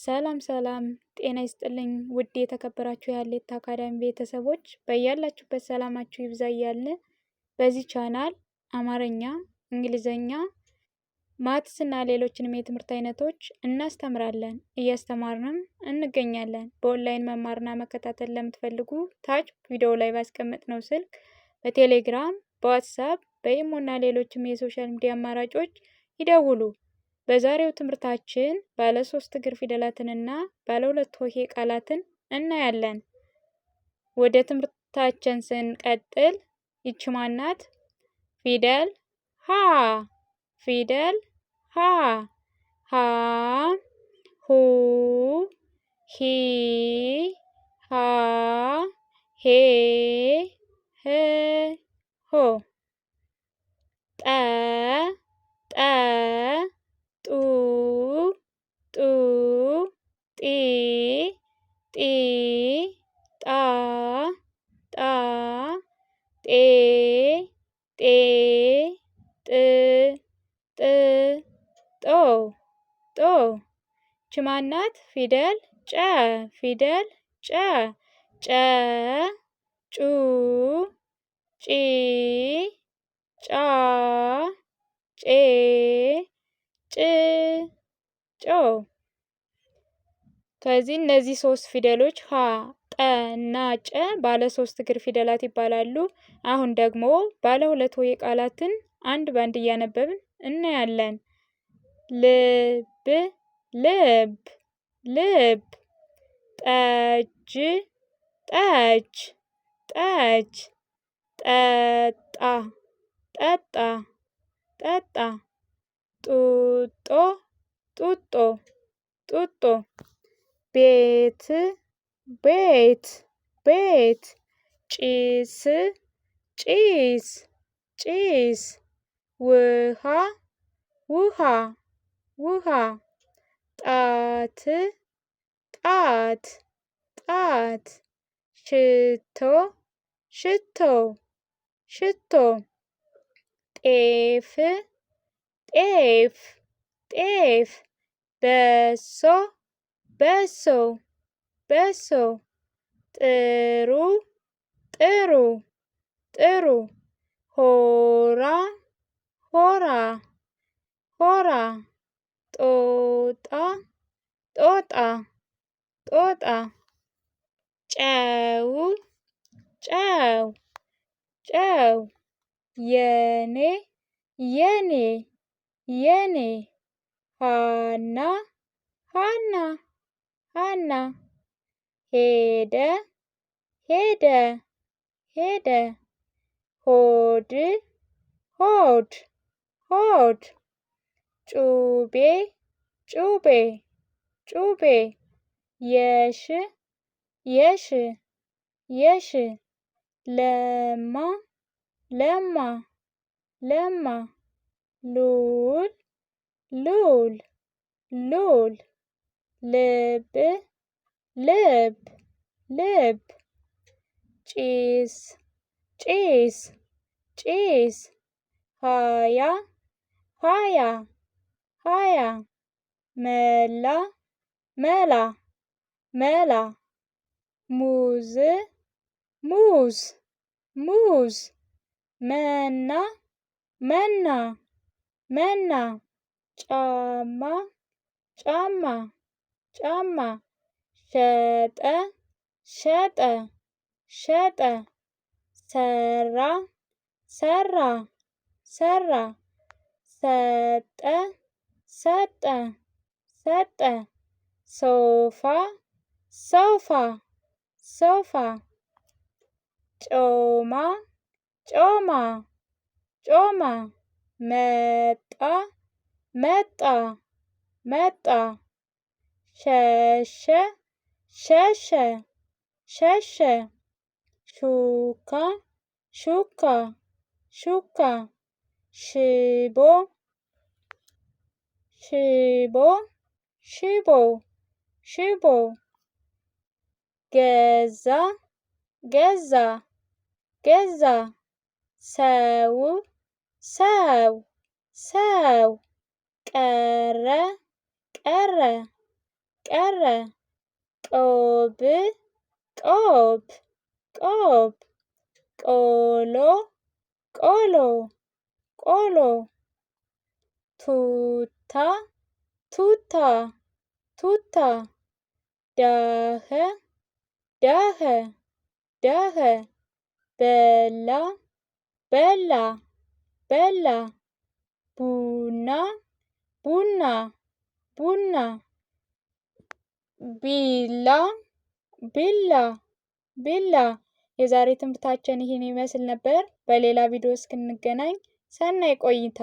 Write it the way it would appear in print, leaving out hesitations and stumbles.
ሰላም ሰላም ጤና ይስጥልኝ ውድ የተከበራችሁ የሀሌታ አካዳሚ ቤተሰቦች በያላችሁበት ሰላማችሁ ይብዛ እያልን በዚህ ቻናል አማርኛ፣ እንግሊዘኛ፣ ማትስ እና ሌሎችንም የትምህርት አይነቶች እናስተምራለን እያስተማርንም እንገኛለን። በኦንላይን መማርና መከታተል ለምትፈልጉ ታች ቪዲዮ ላይ ባስቀመጥነው ስልክ በቴሌግራም፣ በዋትስአፕ፣ በኢሞ እና ሌሎችም የሶሻል ሚዲያ አማራጮች ይደውሉ። በዛሬው ትምህርታችን ባለ 3 እግር ፊደላትንና ባለ 2 ሆሄ ቃላትን እናያለን። ወደ ትምህርታችን ስንቀጥል ይቺ ማናት? ፊደል ሀ። ፊደል ሀ። ሀ ሁ ሂ ሃ ሄ ህ ሆ። ጠ ጠ ጡ ጡ ጢ ጢ ጣ ጣ ጤ ጤ ጥ ጥ ጦ ጦ። ይቺ ማናት? ፊደል ጨ። ፊደል ጨ። ጨ ጩ ጪ ጫ ጬ ጭ ጮ። ከዚህ እነዚህ 3 ፊደሎች ሀ፣ ጠ እና ጨ ባለ 3 እግር ፊደላት ይባላሉ። አሁን ደግሞ ባለ 2 ሆሄ ቃላትን አንድ ባንድ እያነበብን እናያለን። ልብ ልብ ልብ። ጠጅ ጠጅ ጠጅ። ጠጣ ጠጣ ጠጣ። ጡጦ ጡጦ ጡጦ። ቤት ቤት ቤት። ጭስ ጭስ ጭስ። ውሃ ውሃ ውሃ። ጣት ጣት ጣት። ሽቶ ሽቶ ሽቶ። ጤፍ ጤፍ ጤፍ። በሶ በሶ በሶ። ጥሩ ጥሩ ጥሩ። ሆራ ሆራ ሆራ። ጦጣ ጦጣ ጦጣ። ጨው ጨው ጨው። የኔ የኔ የኔ። ሃና ሃና ሃና። ሄደ ሄደ ሄደ። ሆድ ሆድ ሆድ። ጩቤ ጩቤ ጩቤ። የሽ የሽ የሽ። ለማ ለማ ለማ። ሉል ሉል ሉል። ልብ ልብ ልብ። ጭስ ጭስ ጭስ። ሃያ ሃያ ሃያ። መላ መላ መላ። ሙዝ ሙዝ ሙዝ። መና መና መና። ጫማ ጫማ ጫማ። ሸጠ ሸጠ ሸጠ። ሰራ ሰራ ሰራ። ሰጠ ሰጠ ሰጠ። ሶፋ ሶፋ ሶፋ። ጮማ ጮማ ጮማ። መጣ መጣ መጣ። ሸሸ ሸሸ ሸሸ። ሹካ ሹካ ሹካ። ሽቦ ሽቦ ሽቦ ሽቦ። ገዛ ገዛ ገዛ። ሰው ሰው ሰው። ቀረ ቀረ ቀረ። ቆብ ቆብ ቆብ ቆሎ ቆሎ ቆሎ ቱታ ቱታ ቱታ ዳኸ ዳኸ ዳኸ በላ በላ በላ ቡና ቡና ቡና ቢላ ቢላ ቢላ። የዛሬ ትምህርታችን ይህን ይመስል ነበር። በሌላ ቪዲዮ እስክንገናኝ ሰናይ ቆይታ